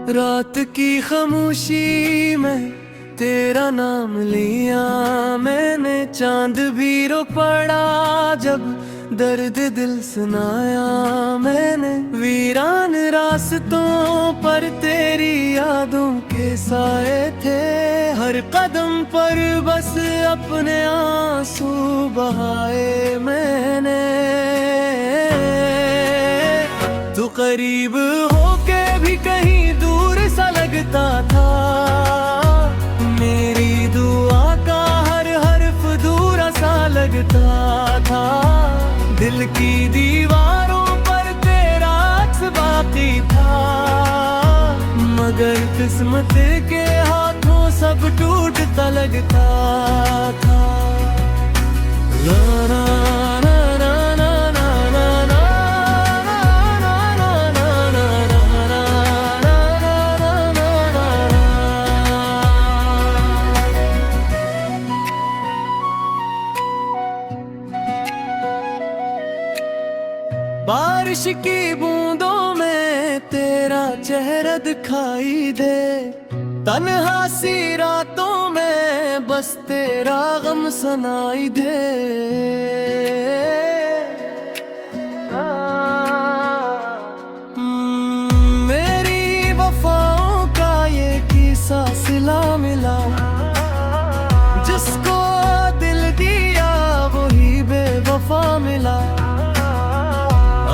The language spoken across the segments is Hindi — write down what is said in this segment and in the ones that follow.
रात की खामोशी में तेरा नाम लिया मैंने, चांद भी रो पड़ा जब दर्द दिल सुनाया मैंने। वीरान रास्तों पर तेरी यादों के साए थे, हर कदम पर बस अपने आंसू बहाए मैंने। तू करीब होके भी कहीं दूर सा लगता था, मेरी दुआ का हर हर्फ दूरा सा लगता था। दिल की दीवारों पर तेरा अक्स बाकी था, मगर किस्मत के हाथों सब टूटता लगता था। ला ला ला ला ला ला ला ला। बारिश की बूंदों में तेरा चेहरा दिखाई दे, तन्हा सी रातों में बस तेरा गम सुनाई दे। मेरी वफाओं का ये किस्सा सिला मिला, जिसको दिल दिया वही बेवफा मिला।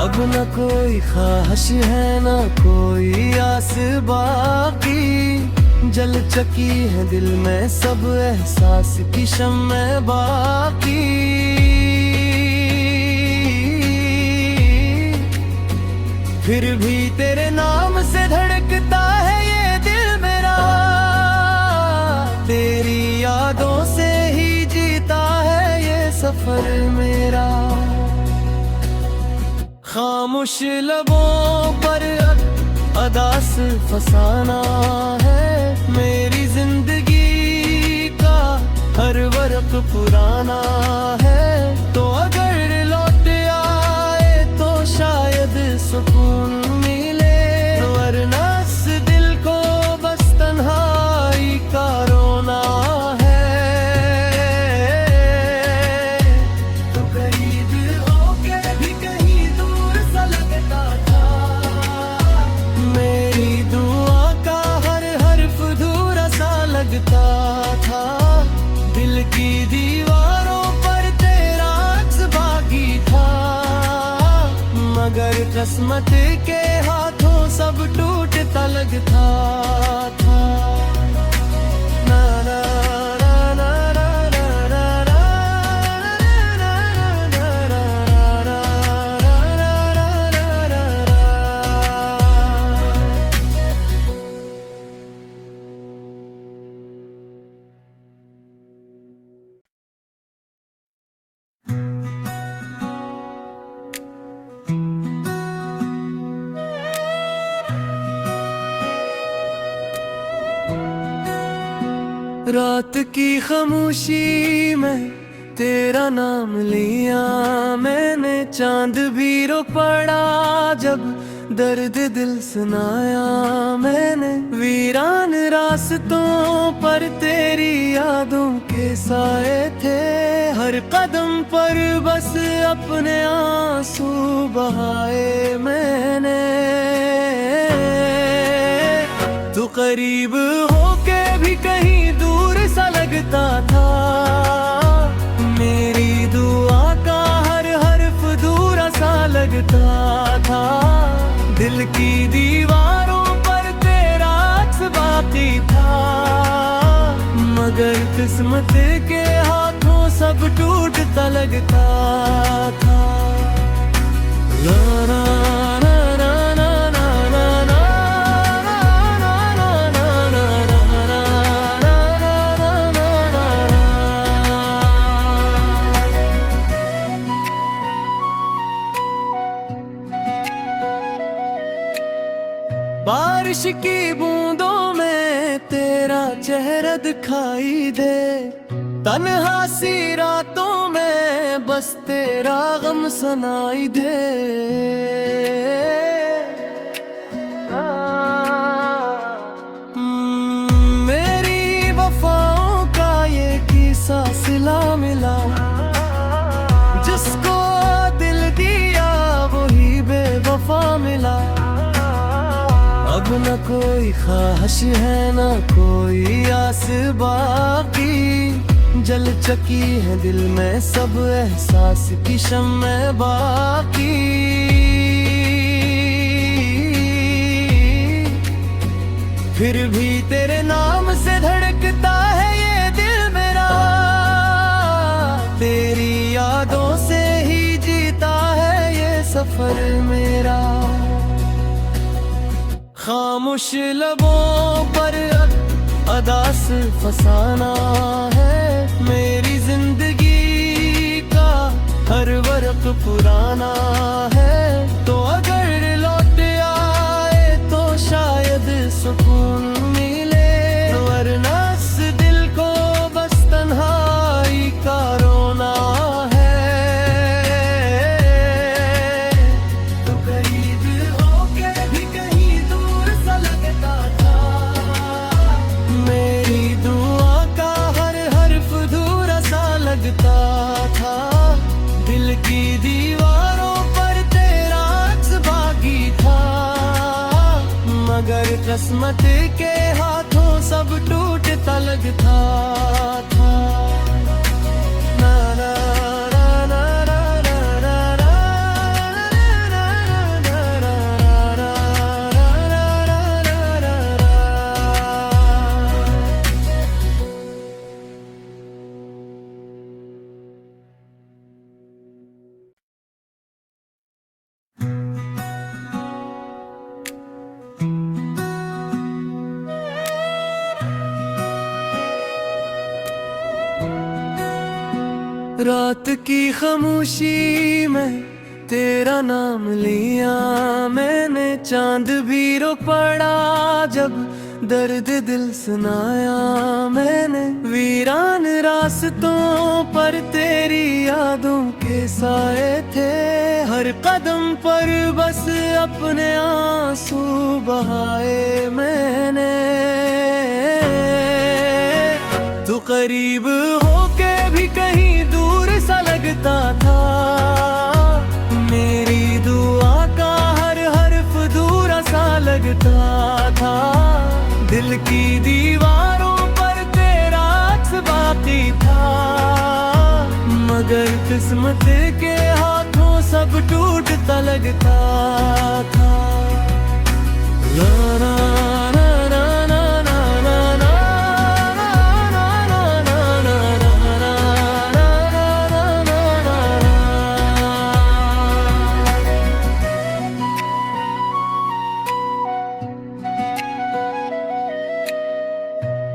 अब न कोई ख्वाहिश है न कोई आस बाकी, जल चकी है दिल में सब एहसास की शम्मे बाकी। फिर भी तेरे नाम से धड़कता है ये दिल मेरा, तेरी यादों से ही जीता है ये सफर मेरा। खामोश लबों पर अदास फसाना है, मेरी जिंदगी का हर वर्क पुराना है। तो अगर लौट आए तो शायद सुकून मिले, वरना इस दिल को बस तन्हाई का रोना है। तो करीब होके भी कहीं दूर सा लगता था, मेरी दुआ का हर हर्फ अधूरा सा लगता था। दिल की दीवारों पर तेरा अक्स बाकी था, मगर किस्मत के हाथों सब टूटता लगता था। ना ना ना ना ना ना ना ना ना ना ना ना। रात की खामोशी में तेरा नाम लिया मैंने, चांद भी रो पड़ा जब दर्द दिल सुनाया मैंने। वीरान रास्तों पर तेरी यादों के साए थे, हर कदम पर बस अपने आंसू बहाए मैंने। तू करीब होके भी कहीं दूर सा लगता था, मेरी दुआ का हर हर्फ दूरा सा लगता था। दिल की दीवारों पर तेरा अक्स बाकी था, मगर किस्मत के हाथों सब टूटता लगता था। ला ला ला ला ला ला ला ला। बारिश की बूंदों में तेरा चेहरा दिखाई दे, तन्हा सी रातों में बस तेरा गम सुनाई दे। मिला। अब न कोई ख्वाहिश है न कोई आस बाकी, जल चकी है दिल में सब एहसास की शम्मे बाकी। फिर भी तेरे नाम से धड़कता है ये दिल मेरा, तेरी यादों से ही जीता है ये सफर मेरा। खामोश लबों पर अदा सिर्फ फसाना है, मेरी जिंदगी का हर वर्क पुराना है। तो अगर लौट आए तो शायद सुकून मिले, वरना इस दिल को बस तन्हाई का रोना है। तो करीब होके भी कहीं दूर सा लगता था, मेरी दुआ का हर हर्फ अधूरा सा लगता था। दिल की दीवारों पर तेरा अक्स बाकी था, मगर किस्मत के हाथों सब टूटता लगता था। ना ना ना ना ना ना ना रात की खामोशी में तेरा नाम लिया मैंने, चांद भी रो पड़ा जब दर्द दिल सुनाया मैंने। वीरान रास्तों पर तेरी यादों के साए थे, हर कदम पर बस अपने आंसू बहाए मैंने। तू करीब होके भी कहीं दूर सा लगता था, मेरी दुआ का हर हर्फ अधूरा सा लगता था। दिल की दीवारों पर तेरा अक्स बाकी था, मगर किस्मत के हाथों सब टूटता लगता था। ना ना ना ना ना ना ना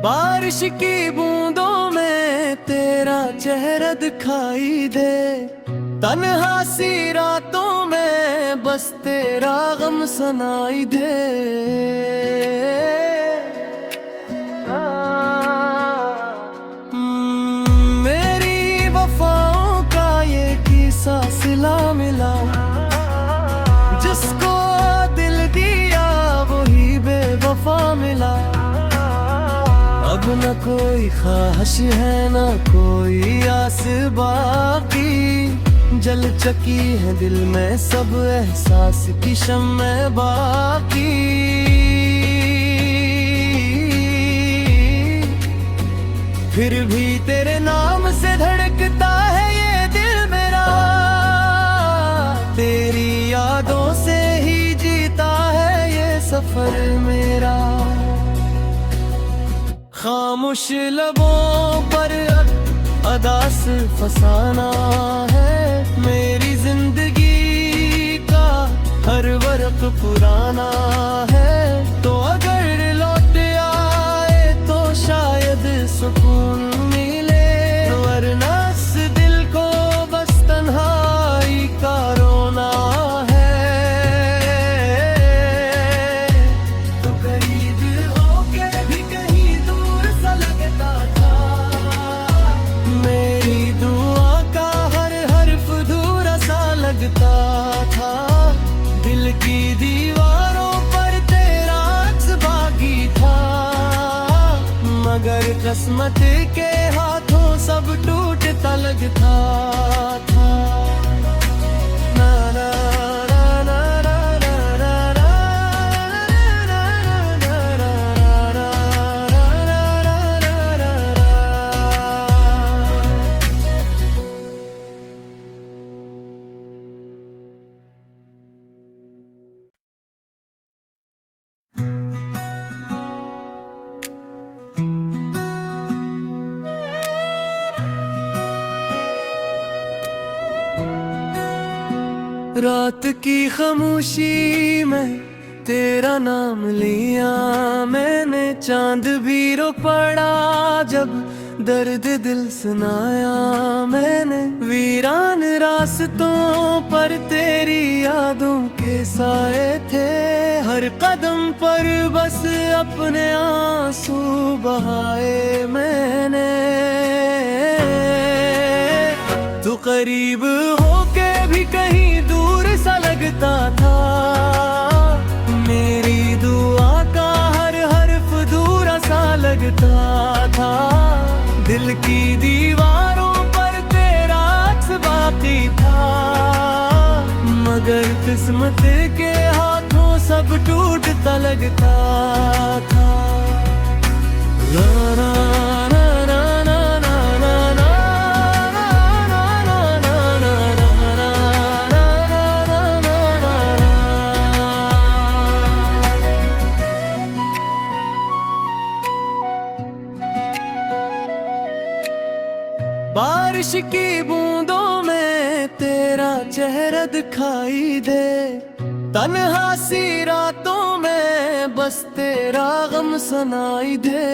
बारिश की बूंदों में तेरा चेहरा दिखाई दे, तन्हा सी रातों में बस तेरा गम सुनाई दे। मेरी वफाओं का ये किस्सा सिला मिला, जिसको दिल दिया वही बेवफा मिला। अब न कोई ख्वाहिश है न कोई आस बाकी, जल चकी है दिल में सब एहसास की शम्मे बाकी। फिर भी तेरे नाम से धड़कता है ये दिल मेरा, तेरी यादों से ही जीता है ये सफर मेरा। खामोश लबों पर अदा सिर्फ फसाना है, मेरी जिंदगी का हर वर्क पुराना है। तो अगर लौट आए तो शायद सुकून मिले, वरना इस दिल को बस तन्हाई का रोना है। तो करीब होके भी कहीं दूर सा लगता था, मेरी दुआ का हर हर्फ अधूरा सा लगता था। दिल की दीवारों पर तेरा अक्स बाकी था, मगर किस्मत के हाथों सब टूटता लगता था। ना ना ना ना ना ना रात की खामोशी में तेरा नाम लिया मैंने, चांद भी रो पड़ा जब दर्द दिल सुनाया मैंने। वीरान रास्तों पर तेरी यादों के साए थे, हर कदम पर बस अपने आंसू बहाए मैंने। तू करीब होके भी कहीं दूर सा लगता था, मेरी दुआ का हर हर्फ दूर सा लगता था। दिल की दीवारों पर तेरा अक्स बाकी था, मगर किस्मत के हाथों सब टूटता लगता था। ला ला ला ला ला ला ला बारिश की बूंदों में तेरा चेहरा दिखाई दे, तन्हा सी रातों में बस तेरा गम सुनाई दे।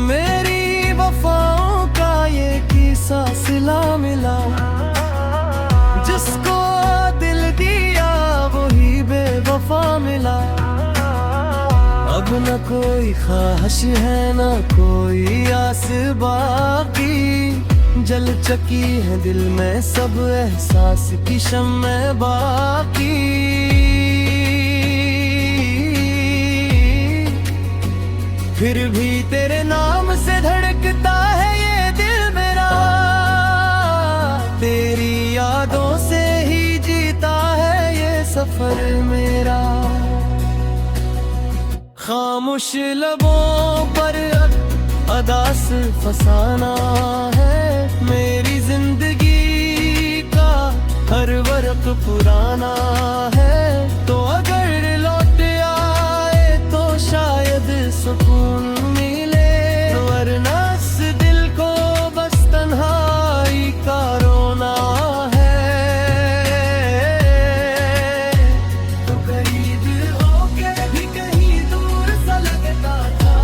मेरी वफाओं का ये किस्सा सिला मिला, जिसको दिल दिया वही बेवफा मिला। अब न कोई ख्वाहिश है न कोई आस बाकी, जल चकी है दिल में सब एहसास की शम्मे बाकी। फिर भी तेरे नाम से धड़कता है ये दिल मेरा, तेरी यादों से ही जीता है ये सफर मेरा। खामोश लबों पर अदास फसाना है, मेरी जिंदगी का हर वर्क पुराना है। तो अगर लौट आए तो शायद सुकून मिले, वरना इस दिल को बस तन्हाई का रोना है। तो करीब होके भी कहीं दूर सा लगता था,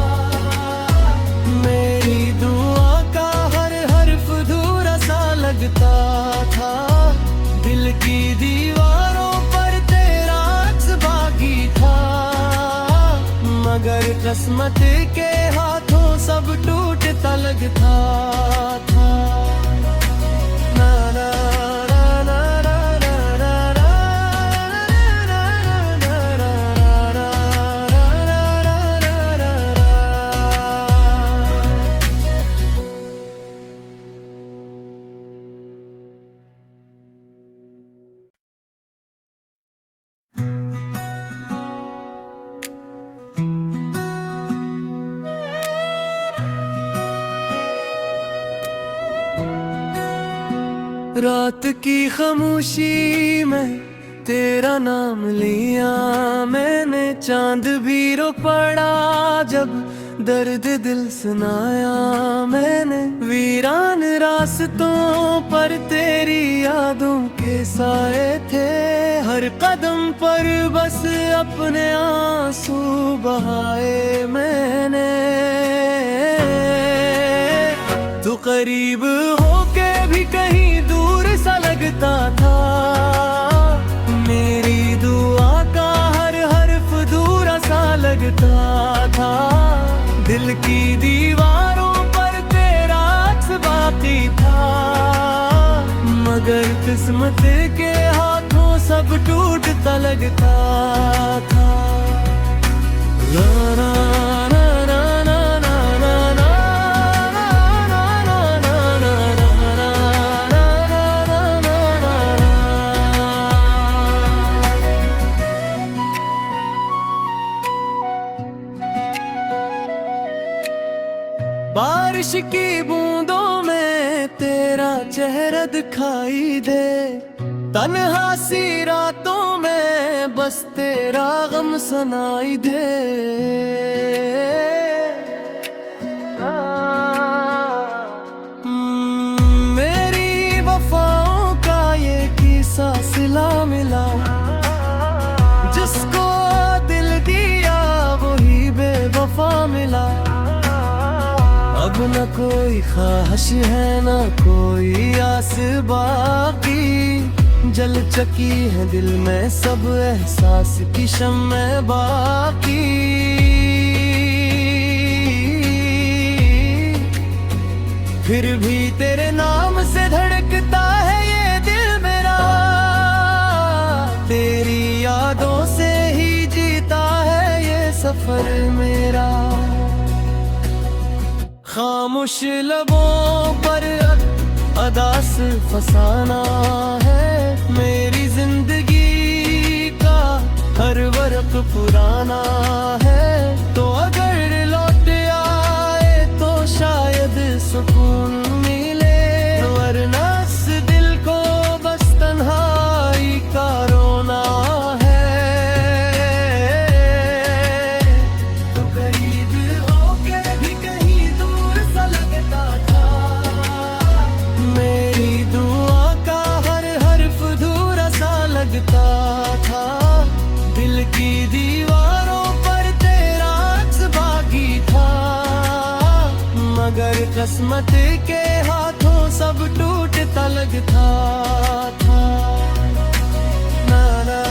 मेरी दुआ का हर हर्फ अधूरा सा लगता था। दिल की दीवारों पर तेरा अक्स बाकी था, मगर किस्मत के हाथों सब टूटता लगता था। ना ना रात की खामोशी में तेरा नाम लिया मैंने, चांद भी रो पड़ा जब दर्द दिल सुनाया मैंने। वीरान रास्तों पर तेरी यादों के साए थे, हर कदम पर बस अपने आंसू बहाए मैंने। तू करीब होके भी कहीं दूर सा लगता था, मेरी दुआ का हर हर्फ अधूरा सा लगता था। दिल की दीवारों पर तेरा अक्स बाकी था, मगर किस्मत के हाथों सब टूटता लगता था। ला ला ला ला ला ला ला बारिश की बूंदों में तेरा चेहरा दिखाई दे, तन्हा सी रातों में बस तेरा गम सुनाई दे। बेवफा मिला। अब न कोई ख्वाहिश है न कोई आस बाकी, जल चकी है दिल में सब एहसास की शम्मे बाकी। फिर भी तेरे नाम से धड़कता है ये दिल मेरा, तेरी यादों से ही जीता है ये सफर मेरा। खामोश लबों पर अदा से फसाना है, मेरी जिंदगी का हर वर्क पुराना है। तो अगर लौट आए तो शायद सुकून मिले, वरना इस दिल को बस तन्हाई का रोना है। तो करीब होके भी कहीं दूर सा लगता था, मेरी दुआ का हर हर्फ अधूरा सा लगता था। दिल की दीवारों पर तेरा अक्स बाकी था, मगर किस्मत के हाथों सब टूटता लगता था। ना ना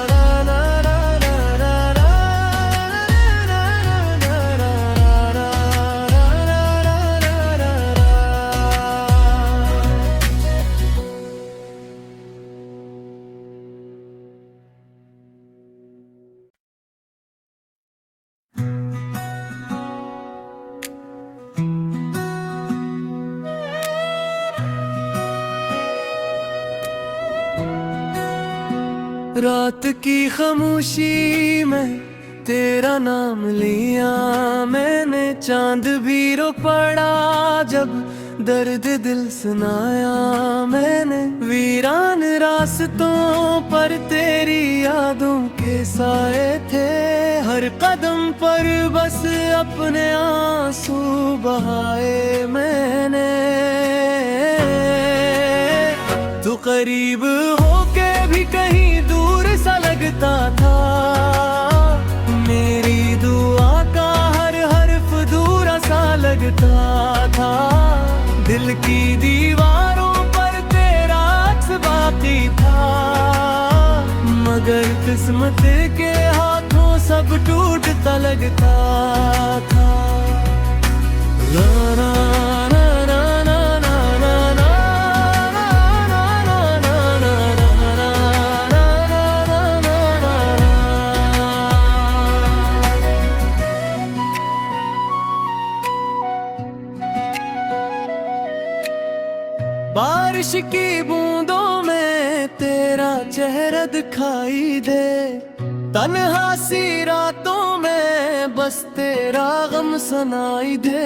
ना ना ना ना ना रात की खामोशी में तेरा नाम लिया मैंने, चांद भी रो पड़ा जब दर्द दिल सुनाया मैंने। वीरान रास्तों पर तेरी यादों के साए थे, हर कदम पर बस अपने आंसू बहाए मैंने। तू करीब होके भी कहीं दूर सा लगता था, मेरी दुआ का हर हर्फ अधूरा सा लगता था। दिल की दीवारों पर तेरा अक्स बाकी था, मगर किस्मत के हाथों सब टूटता लगता था। ला ला ला ला ला ला ला ला। बारिश की बूंदों में तेरा चेहरा दिखाई दे, तन्हा सी रातों में बस तेरा गम सुनाई दे।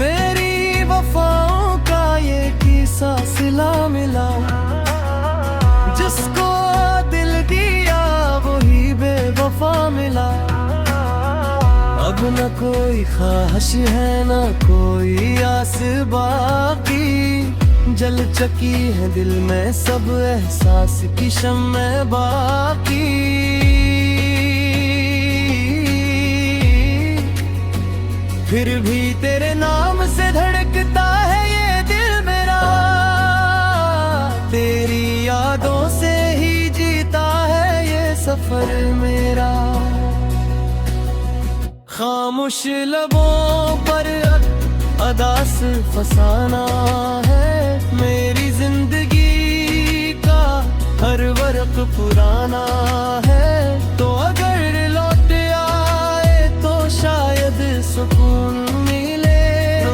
मेरी वफाओं का ये किस्सा सिला मिला, जिसको दिल दिया वही बेवफा मिला। अब न कोई ख्वाहिश है न कोई आस बाकी, जल चकी है दिल में सब एहसास की शम्मे बाकी। फिर भी तेरे नाम से धड़कता है ये दिल मेरा, तेरी यादों से ही जीता है ये सफर मेरा। खामोश लबों पर अदा से फसाना है, मेरी जिंदगी का हर वर्क पुराना है। तो अगर लौट आए तो शायद सुकून मिले,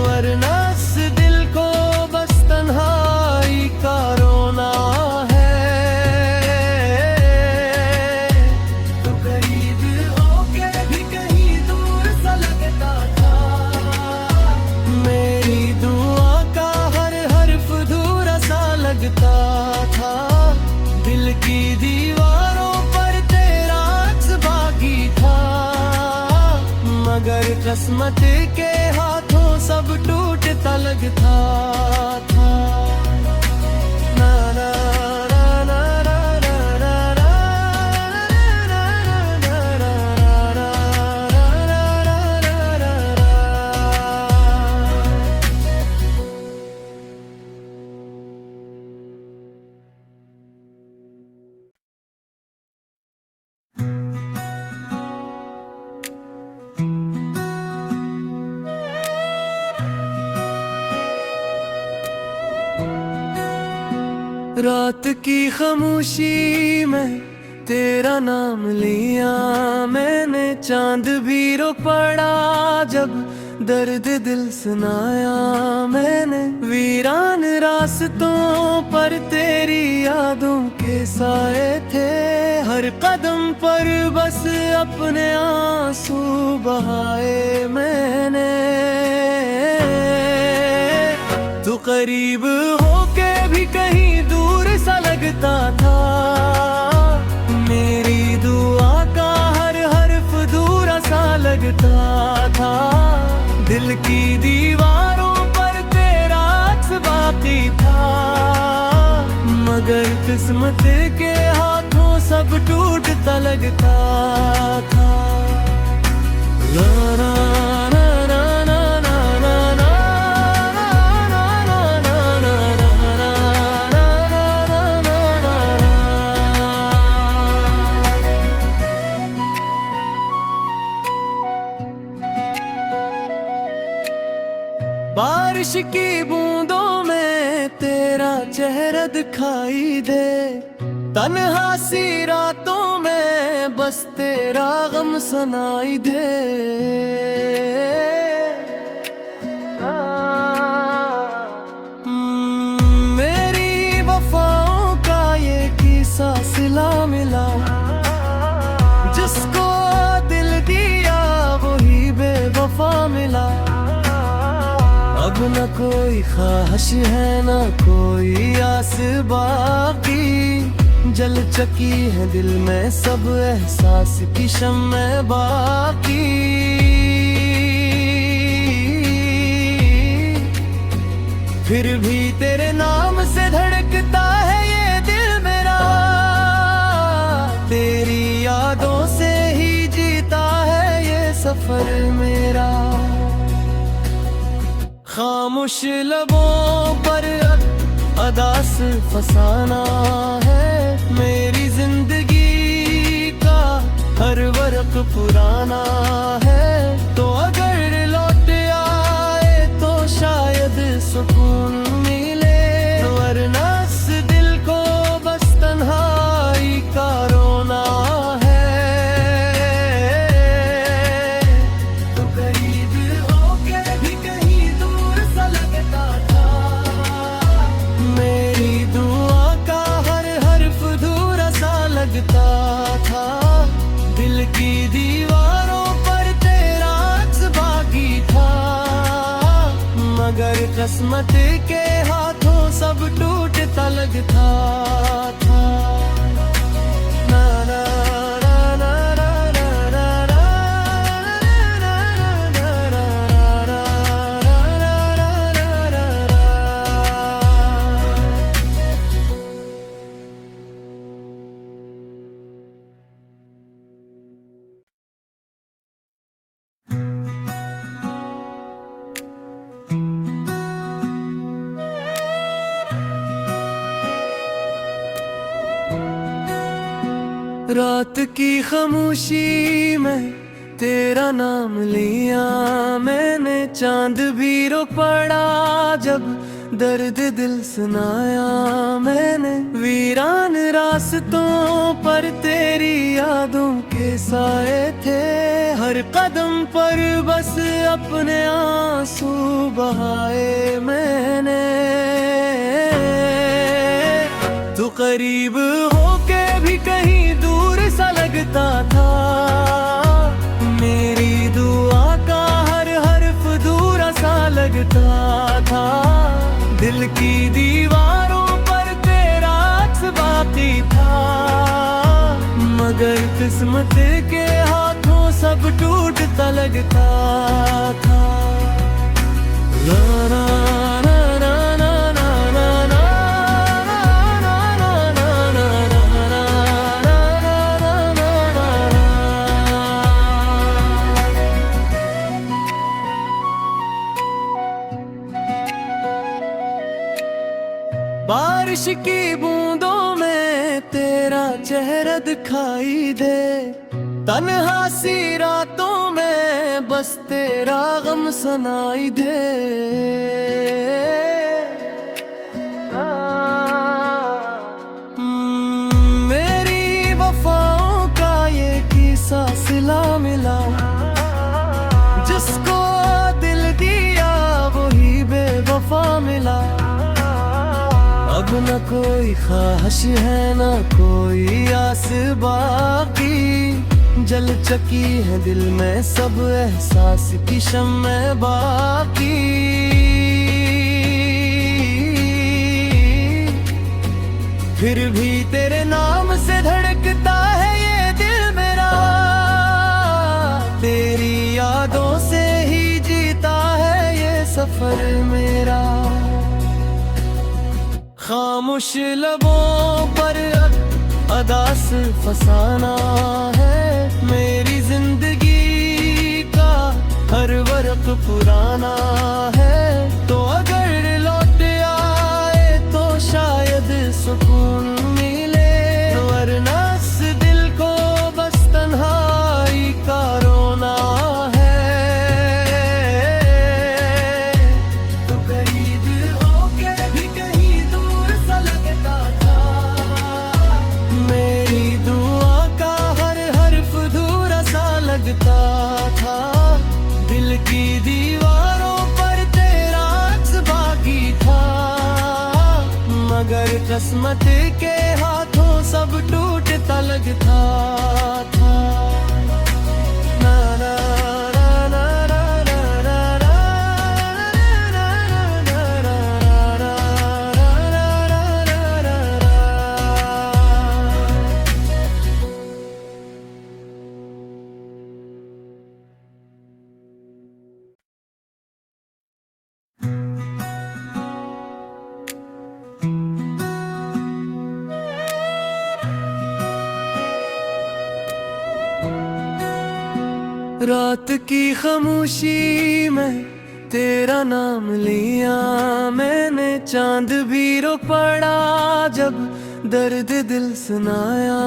वरना इस दिल को बस तन्हाई का रोना है। तो करीब होके भी कहीं दूर सा लगता था, मेरी दुआ का हर हर्फ अधूरा सा लगता था। दिल की दीवारों पर तेरा अक्स बाकी था, मगर किस्मत के हाथों सब टूटता लगता था। ना ना ना ना ना ना रात की खामोशी में तेरा नाम लिया मैंने, चांद भी रो पड़ा जब दर्द दिल सुनाया मैंने। वीरान रास्तों पर तेरी यादों के साए थे, हर कदम पर बस अपने आंसू बहाए मैंने। तू करीब होके भी कहीं दूर सा लगता था, मेरी दुआ का हर हर्फ अधूरा सा लगता था। दिल की दीवारों पर तेरा अक्स बाकी था, मगर किस्मत के हाथों सब टूटता लगता था। ला ला ला ला ला ला ला ला बारिश की बूंदों में तेरा चेहरा दिखाई दे, तन्हा सी रातों में बस तेरा गम सुनाई दे। मेरी वफाओं का ये किस्सा सिला मिला, जिसको दिल दिया वही बेवफा मिला। अब न कोई ख्वाहिश है न कोई आस बाकी, जल चकी है दिल में सब एहसास की शम्मे बाकी। फिर भी तेरे नाम से धड़कता है ये दिल मेरा, तेरी यादों से ही जीता है ये सफर मेरा। खामोश लबों पर अदास फसाना है, मेरी जिंदगी का हर वर्क पुराना है। तो अगर लौट आए तो शायद सुकून मिले, वरना इस दिल को बस तन्हाई का रोना है। तो करीब होके भी कहीं दूर सा लगता था, मेरी दुआ का हर हर्फ अधूरा सा लगता था। दिल की दीवारों पर तेरा अक्स बाकी था, मगर किस्मत के हाथों सब टूटता लगता था। ना ना ना ना ना ना ना रात की खामोशी में तेरा नाम लिया मैंने, चांद भी रो पड़ा जब दर्द दिल सुनाया मैंने। वीरान रास्तों पर तेरी यादों के साए थे, हर कदम पर बस अपने आंसू बहाए मैंने। तू करीब होके भी कहीं दूर सा लगता था, मेरी दुआ का हर हर्फ अधूरा सा लगता था। दिल की दीवारों पर तेरा अक्स बाकी था, मगर किस्मत के हाथों सब टूटता लगता था। ला ला ला ला ला ला ला बारिश की बूंदों में तेरा चेहरा दिखाई दे, तन्हा सी रातों में बस तेरा गम सुनाई दे। अब न कोई ख्वाहिश है न कोई आस बाकी, जल चकी है दिल में सब एहसास की शम्में बाकी। फिर भी तेरे नाम से धड़कता है ये दिल मेरा, तेरी यादों से ही जीता है ये सफर मेरा। खामोश लबों पर अदा से फसाना है, मेरी जिंदगी का हर वर्क पुराना है। तो अगर लौट आए तो शायद सुकून मिले, वरना इस दिल को बस तन्हाई का रोना है। तो करीब होके भी कहीं दूर सा लगता था, मेरी दुआ का हर हर्फ अधूरा सा लगता था। दिल की दीवारों पर तेरा अक्स बाकी था, मगर किस्मत के हाथों सब टूटता लगता था। ना ना ना ना ना ना ना रात की खामोशी में तेरा नाम लिया मैंने, चांद भी रो पड़ा जब दर्द दिल सुनाया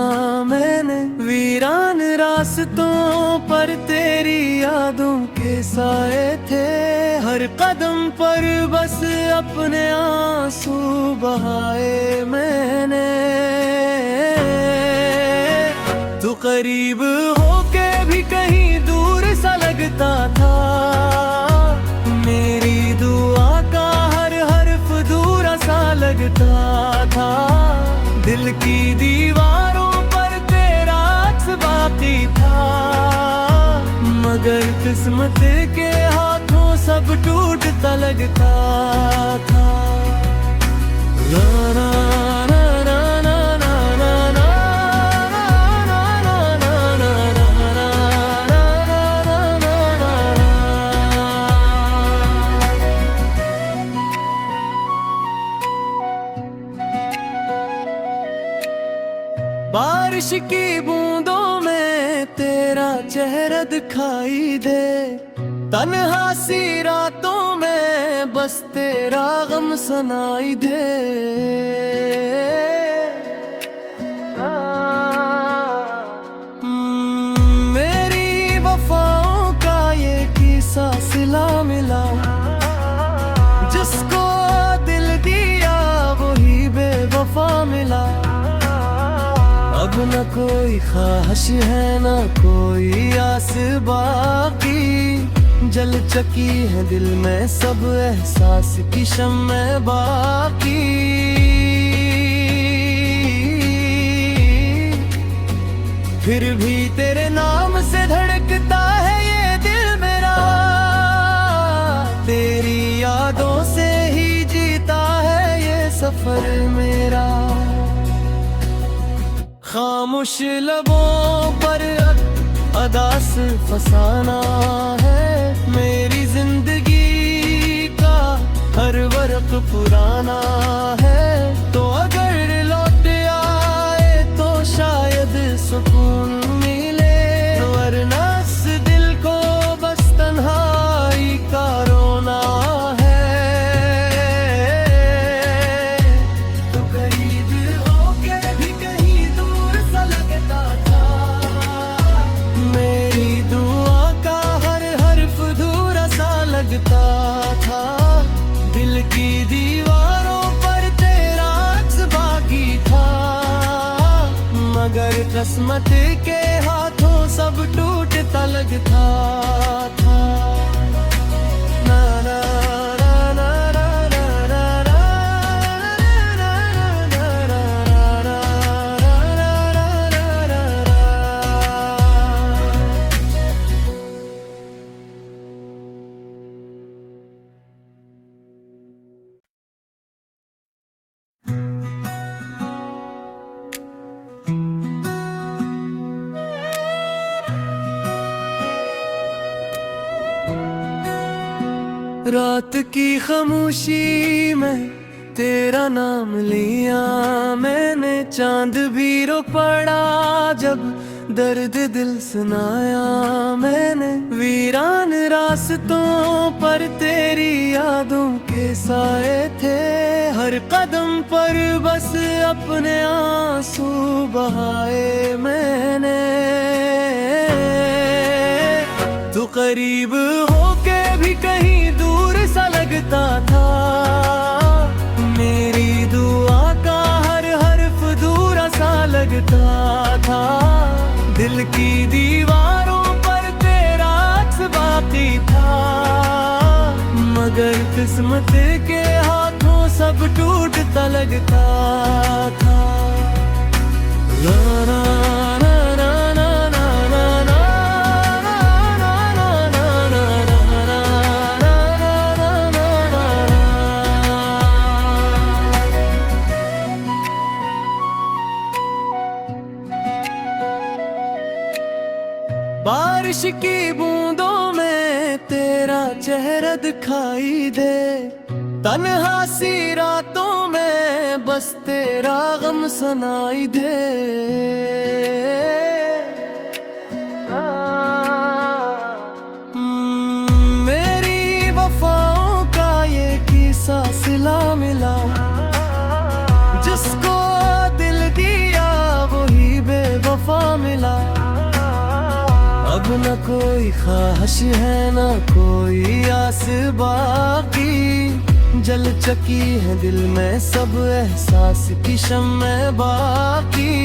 मैंने। वीरान रास्तों पर तेरी यादों के साए थे, हर कदम पर बस अपने आंसू बहाए मैंने। तू करीब होके भी कहीं दूर सा लगता था, मेरी दुआ का हर हर्फ अधूरा सा लगता था। दिल की दीवारों पर तेरा अक्स बाकी था, मगर किस्मत के हाथों सब टूटता लगता था। ना ना ना ना ना ना ना बारिश की बूंदों में तेरा चेहरा दिखाई दे, तन्हा सी रातों में बस तेरा गम सुनाई दे। मेरी वफाओं का ये किस्सा सिला मिला, जिसको दिल दिया वही बेवफा मिला। अब न कोई ख्वाहिश है न कोई आस बाकी, जल चकी है दिल में सब एहसास की शम्में बाकी। फिर भी तेरे नाम से धड़कता है ये दिल मेरा, तेरी यादों से ही जीता है ये सफर मेरा। खामोश लबों पर अदा से फसाना है, मेरी जिंदगी का हर वर्क पुराना है। तो अगर लौट आए तो शायद सुकून मिले, वरना इस दिल को बस तन्हाई का रोना है। तो करीब होके भी कहीं दूर सा लगता था, मेरी दुआ का हर हर्फ अधूरा सा लगता था। दिल की दीवारों पर तेरा अक्स बाकी था, मगर किस्मत के हाथों सब टूटता लगता था। ना ना ना ना ना ना ना ना रात की खामोशी में तेरा नाम लिया मैंने, चांद भी रो पड़ा जब दर्द दिल सुनाया मैंने। वीरान रास्तों पर तेरी यादों के साए थे, हर कदम पर बस अपने आंसू बहाए मैंने। तू करीब होके भी कहीं दूर सा लगता था, मेरी दुआ का हर हर्फ दूरा सा लगता था। दिल की दीवारों पर तेरा अक्स बाकी था, मगर किस्मत के हाथों सब टूटता लगता था। ला ला ला ला ला ला ला ला। बारिश की बूंदों में तेरा चेहरा दिखाई दे, तन्हा सी रातों में बस तेरा गम सुनाई दे। मेरी वफाओं का ये किस्सा सिला मिला, जिसको दिल दिया वही बेवफा मिला। अब न कोई ख्वाहिश है न कोई आस बाकी, जल चकी है दिल में सब एहसास की शम्मे बाकी।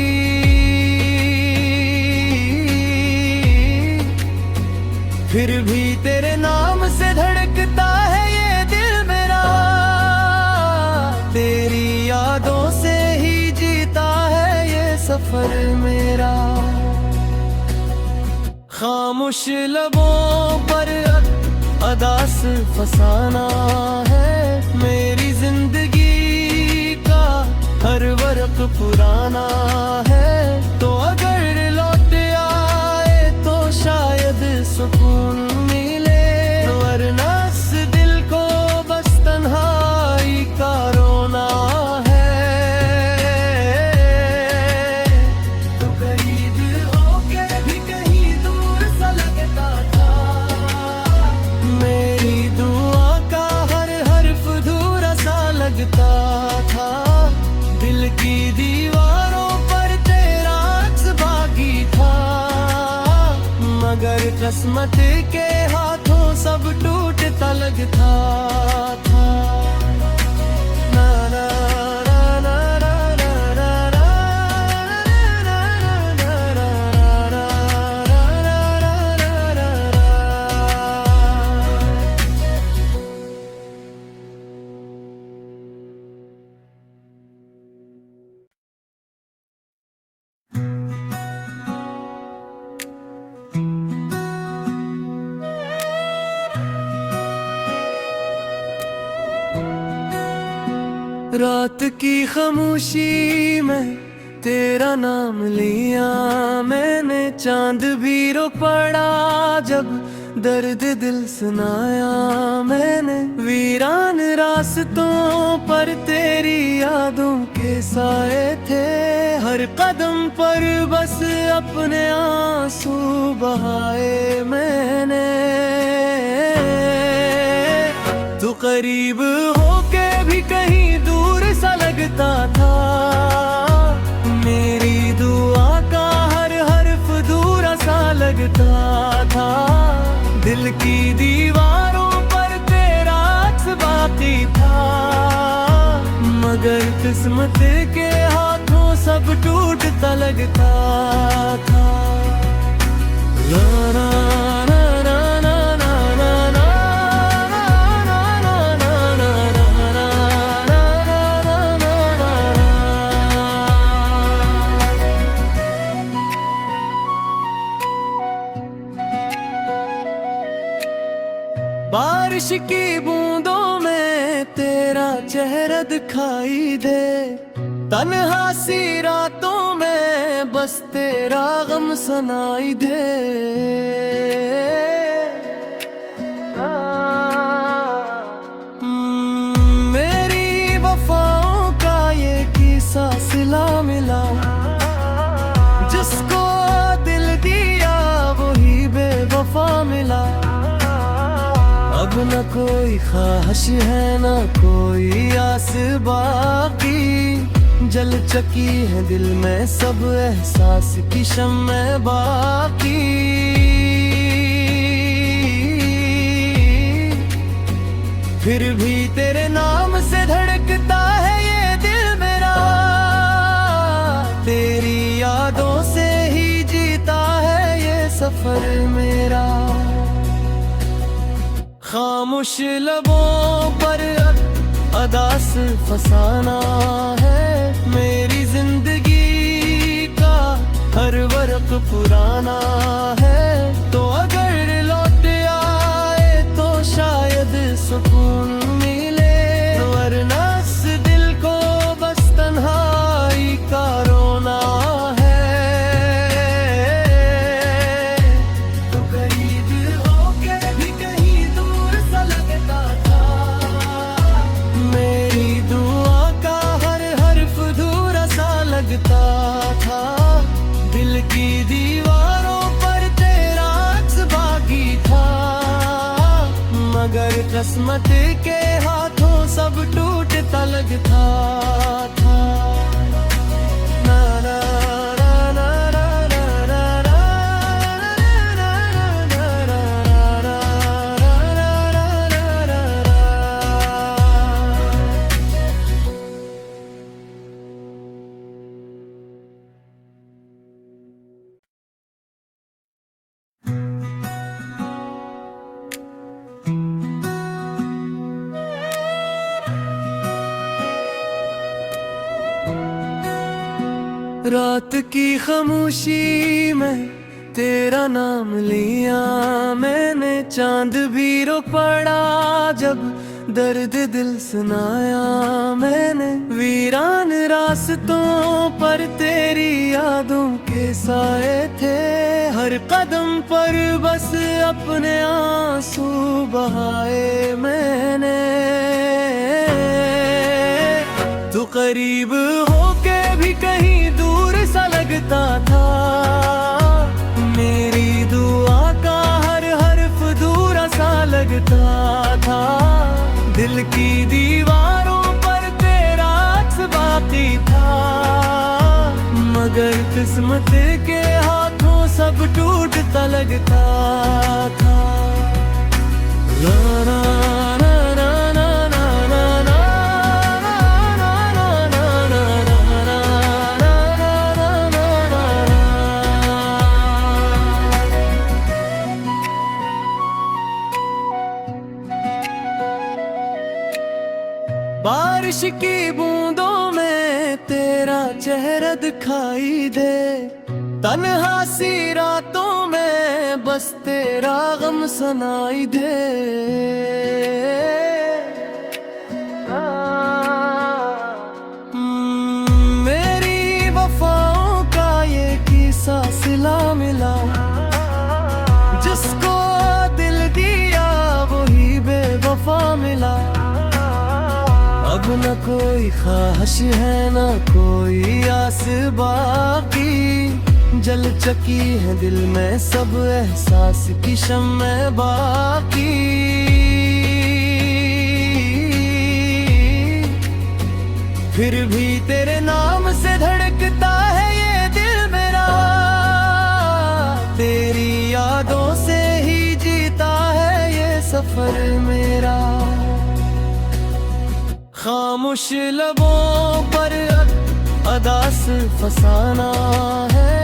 फिर भी तेरे नाम से धड़कता है ये दिल मेरा, तेरी यादों से ही जीता है ये सफर मेरा। खामोश लबों पर अदास फसाना है, मेरी जिंदगी का हर वर्क पुराना है। तो अगर लौट आए तो शायद सुकून मिले, वरना इस दिल को बस तन्हाई का रोना है। था दिल की दीवारों पर तेरा अक्स बाकी था, मगर किस्मत के हाथों सब टूटता लगता था। ना ना रात की खामोशी में तेरा नाम लिया मैंने, चांद भी रो पड़ा जब दर्द दिल सुनाया मैंने। वीरान रास्तों पर तेरी यादों के साए थे, हर कदम पर बस अपने आंसू बहाए मैंने। तू करीब होके भी कहीं दूर सा लगता था, मेरी दुआ का हर हर्फ दूरा सा लगता था। दिल की दीवारों पर तेरा अक्स बाकी था, मगर किस्मत के हाथों सब टूटता लगता था। ला ला ला ला ला ला ला। बारिश की बूंदों में तेरा चेहरा दिखाई दे, तन्हा सी रातों में बस तेरा गम सुनाई दे। 「अब न कोई ख्वाहिश है न कोई आस बाकी, जल चकी है दिल में सब एहसास की शम्मे बाकी। फिर भी तेरे नाम से धड़कता है ये दिल मेरा, तेरी यादों से ही जीता है ये सफर मेरा। खामोश लबों पर अदास फसाना है, मेरी जिंदगी का हर वर्क पुराना है। तो अगर लौट आए तो शायद सुकून मिले, वरना इस दिल को बस तन्हाई का रोना है। तो करीब होके भी कहीं दूर सा लगता था, मेरी दुआ का हर हर्फ अधूरा सा लगता था। दिल की दीवारों पर तेरा अक्स बाकी था, मगर किस्मत के हाथों सब टूटता लगता था। ना ना ना ना ना ना ना ना ना ना। रात की खामोशी में तेरा नाम लिया मैंने, चांद भी रो पड़ा जब दर्द दिल सुनाया मैंने। वीरान रास्तों पर तेरी यादों के साए थे, हर कदम पर बस अपने आंसू बहाए मैंने। तू करीब होके भी कहीं दूर सा लगता था, मेरी दुआ का हर हर्फ अधूरा सा लगता था। दिल की दीवारों पर तेरा अक्स बाकी था, मगर किस्मत के हाथों सब टूटता लगता था। ला ला ला ला ला ला ला ला। बारिश की बूंदों में तेरा चेहरा दिखाई दे, तन्हा सी रातों में बस तेरा गम सुनाई दे। मेरी वफाओं का ये किस्सा सिला मिला, जिसको दिल दिया वही बेवफा मिला। अब न कोई ख्वाहिश है न कोई आस बाकी, जल चकी है दिल में सब एहसास की शम्मे बाकी। फिर भी तेरे नाम से धड़कता है ये दिल मेरा, तेरी यादों से ही जीता है ये सफर मेरा। खामोश लबों पर अदास फसाना है,